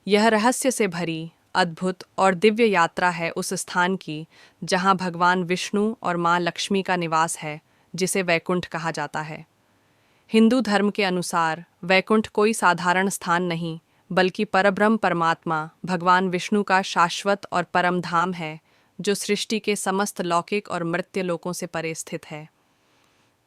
यह रहस्य से भरी अद्भुत और दिव्य यात्रा है उस स्थान की जहाँ भगवान विष्णु और माँ लक्ष्मी का निवास है, जिसे वैकुंठ कहा जाता है। हिंदू धर्म के अनुसार वैकुंठ कोई साधारण स्थान नहीं, बल्कि परब्रह्म परमात्मा भगवान विष्णु का शाश्वत और परम धाम है, जो सृष्टि के समस्त लौकिक और मर्त्य लोकों से परे स्थित है।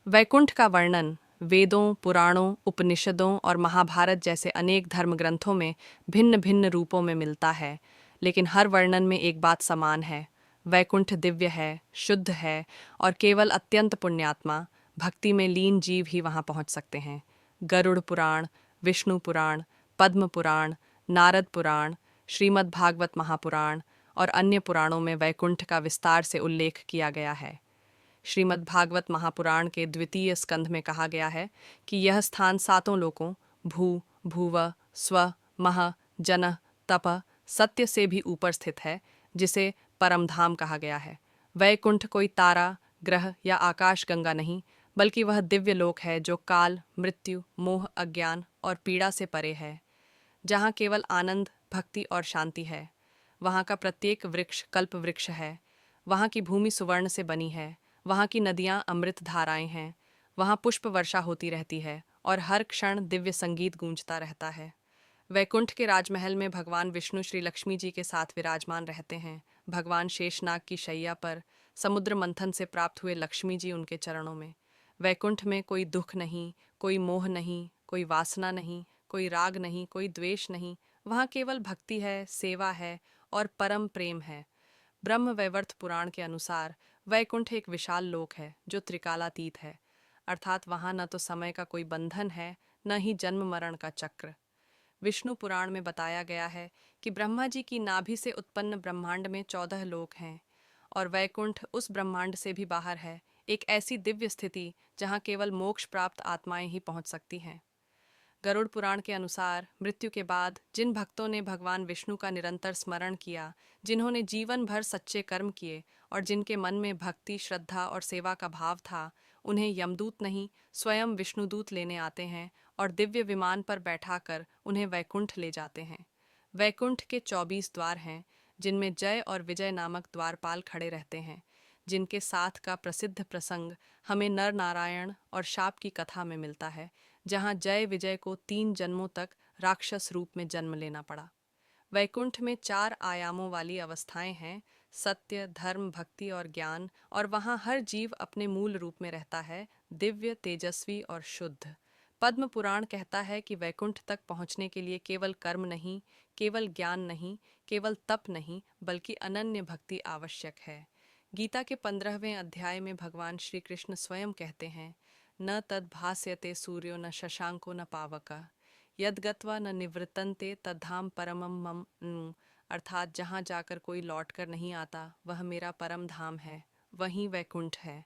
वैकुंठ का वर्णन वेदों, पुराणों, उपनिषदों और महाभारत जैसे अनेक धर्म ग्रंथों में भिन्न भिन्न रूपों में मिलता है, लेकिन हर वर्णन में एक बात समान है। वैकुंठ दिव्य है, शुद्ध है और केवल अत्यंत पुण्यात्मा, भक्ति में लीन जीव ही वहां पहुंच सकते हैं। गरुड़ पुराण, विष्णु पुराण, पद्म पुराण, नारद पुराण, श्रीमद् भागवत महापुराण और अन्य पुराणों में वैकुंठ का विस्तार से उल्लेख किया गया है। श्रीमद् भागवत महापुराण के द्वितीय स्कंध में कहा गया है कि यह स्थान सातों लोकों भू, भुव, स्व, मह, जन, तप, सत्य से भी ऊपर स्थित है, जिसे परमधाम कहा गया है। वैकुंठ कोई तारा, ग्रह या आकाश गंगा नहीं, बल्कि वह दिव्य लोक है जो काल, मृत्यु, मोह, अज्ञान और पीड़ा से परे है, जहाँ केवल आनंद, भक्ति और शांति है। वहाँ का प्रत्येक वृक्ष कल्प वृक्ष है। वहाँ की भूमि सुवर्ण से बनी है। वहाँ की नदियाँ अमृत धाराएं हैं। वहाँ पुष्प वर्षा होती रहती है और हर क्षण दिव्य संगीत गूंजता रहता है। वैकुंठ के राजमहल में भगवान विष्णु श्री लक्ष्मी जी के साथ विराजमान रहते हैं। भगवान शेषनाग की शैया पर समुद्र मंथन से प्राप्त हुए लक्ष्मी जी उनके चरणों में। वैकुंठ में कोई दुख नहीं, कोई मोह नहीं, कोई वासना नहीं, कोई राग नहीं, कोई द्वेष नहीं। वहाँ केवल भक्ति है, सेवा है और परम प्रेम है। ब्रह्म वैवर्त पुराण के अनुसार वैकुंठ एक विशाल लोक है जो त्रिकालातीत है, अर्थात वहाँ न तो समय का कोई बंधन है, न ही जन्म मरण का चक्र। विष्णु पुराण में बताया गया है कि ब्रह्मा जी की नाभि से उत्पन्न ब्रह्मांड में 14 लोक हैं और वैकुंठ उस ब्रह्मांड से भी बाहर है, एक ऐसी दिव्य स्थिति जहाँ केवल मोक्ष प्राप्त आत्माएं ही पहुंच सकती हैं। गरुड़ पुराण के अनुसार मृत्यु के बाद जिन भक्तों ने भगवान विष्णु का निरंतर स्मरण किया, जिन्होंने जीवन भर सच्चे कर्म किए और जिनके मन में भक्ति, श्रद्धा और सेवा का भाव था, उन्हें यमदूत नहीं, स्वयं विष्णुदूत लेने आते हैं और दिव्य विमान पर बैठाकर उन्हें वैकुंठ ले जाते हैं। वैकुंठ के 24 द्वार हैं, जिनमें जय और विजय नामक द्वारपाल खड़े रहते हैं, जिनके साथ का प्रसिद्ध प्रसंग हमें नर नारायण और शाप की कथा में मिलता है, जहाँ जय विजय को 3 जन्मों तक राक्षस रूप में जन्म लेना पड़ा। वैकुंठ में 4 आयामों वाली अवस्थाएं हैं, सत्य, धर्म, भक्ति और ज्ञान, और वहाँ हर जीव अपने मूल रूप में रहता है, दिव्य, तेजस्वी और शुद्ध। पद्म पुराण कहता है कि वैकुंठ तक पहुँचने के लिए केवल कर्म नहीं, केवल ज्ञान नहीं, केवल तप नहीं, बल्कि अनन्य भक्ति आवश्यक है। गीता के 15वें अध्याय में भगवान श्री कृष्ण स्वयं कहते हैं, न तद भास्यते सूर्यो न शशांको न पावक यद गत्वा न निवृत्तन्ते तद्धाम परमम मम नु। अर्थात जहाँ जाकर कोई लौट कर नहीं आता, वह मेरा परम धाम है, वहीं वैकुंठ है।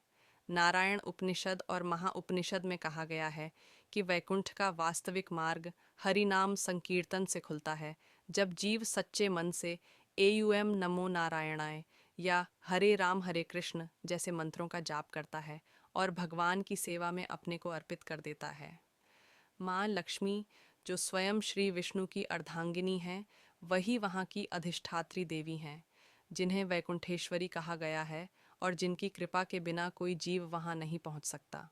नारायण उपनिषद और महाउपनिषद में कहा गया है कि वैकुंठ का वास्तविक मार्ग हरि नाम संकीर्तन से खुलता है, जब जीव सच्चे मन से एयुएम नमो नारायणाय या हरे राम हरे कृष्ण जैसे मंत्रों का जाप करता है और भगवान की सेवा में अपने को अर्पित कर देता है। माँ लक्ष्मी, जो स्वयं श्री विष्णु की अर्धांगिनी हैं, वही वहाँ की अधिष्ठात्री देवी हैं, जिन्हें वैकुंठेश्वरी कहा गया है और जिनकी कृपा के बिना कोई जीव वहाँ नहीं पहुँच सकता।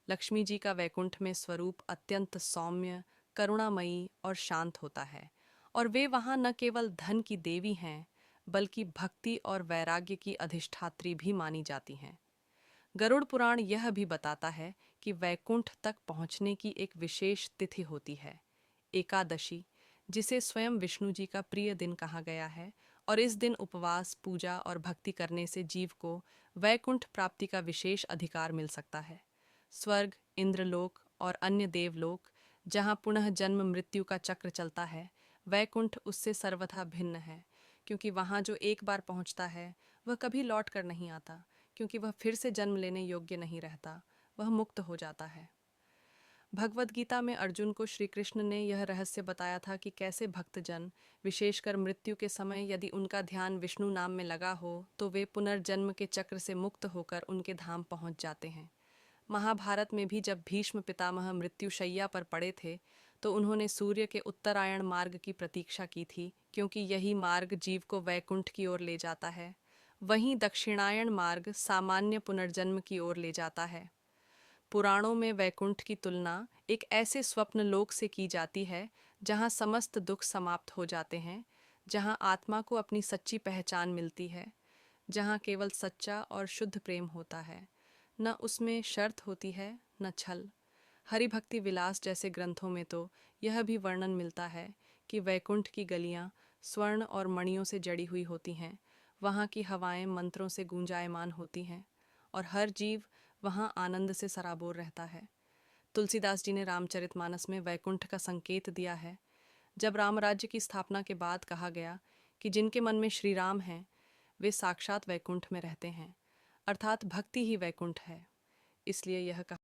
लक्ष्मी जी का वैकुंठ में स्वरूप अत्यंत सौम्य, करुणामयी और शांत होता है, और वे वहाँ न केवल धन की देवी हैं, बल्कि भक्ति और वैराग्य की अधिष्ठात्री भी मानी जाती हैं। गरुड़ पुराण यह भी बताता है कि वैकुंठ तक पहुँचने की एक विशेष तिथि होती है, एकादशी, जिसे स्वयं विष्णु जी का प्रिय दिन कहा गया है, और इस दिन उपवास, पूजा और भक्ति करने से जीव को वैकुंठ प्राप्ति का विशेष अधिकार मिल सकता है। स्वर्ग, इंद्रलोक और अन्य देवलोक, जहाँ पुनः जन्म मृत्यु का चक्र चलता है, वैकुंठ उससे सर्वथा भिन्न है, क्योंकि वहाँ जो एक बार पहुँचता है वह कभी लौट कर नहीं आता, क्योंकि वह फिर से जन्म लेने योग्य नहीं रहता, वह मुक्त हो जाता है। भगवद गीता में अर्जुन को श्री कृष्ण ने यह रहस्य बताया था कि कैसे भक्तजन, विशेषकर मृत्यु के समय, यदि उनका ध्यान विष्णु नाम में लगा हो तो वे पुनर्जन्म के चक्र से मुक्त होकर उनके धाम पहुंच जाते हैं। महाभारत में भी जब भीष्म पितामह मृत्युशैया पर पड़े थे, तो उन्होंने सूर्य के उत्तरायण मार्ग की प्रतीक्षा की थी, क्योंकि यही मार्ग जीव को वैकुंठ की ओर ले जाता है। वहीं दक्षिणायण मार्ग सामान्य पुनर्जन्म की ओर ले जाता है। पुराणों में वैकुंठ की तुलना एक ऐसे स्वप्न लोक से की जाती है जहाँ समस्त दुख समाप्त हो जाते हैं, जहाँ आत्मा को अपनी सच्ची पहचान मिलती है, जहाँ केवल सच्चा और शुद्ध प्रेम होता है, न उसमें शर्त होती है न छल। हरिभक्ति विलास जैसे ग्रंथों में तो यह भी वर्णन मिलता है कि वैकुंठ की गलियाँ स्वर्ण और मणियों से जड़ी हुई होती हैं, वहाँ की हवाएं मंत्रों से गूंजायमान होती हैं और हर जीव वहाँ आनंद से सराबोर रहता है। तुलसीदास जी ने रामचरितमानस में वैकुंठ का संकेत दिया है। जब राम राज्य की स्थापना के बाद कहा गया कि जिनके मन में श्री राम हैं वे साक्षात वैकुंठ में रहते हैं, अर्थात भक्ति ही वैकुंठ है, इसलिए यह कहा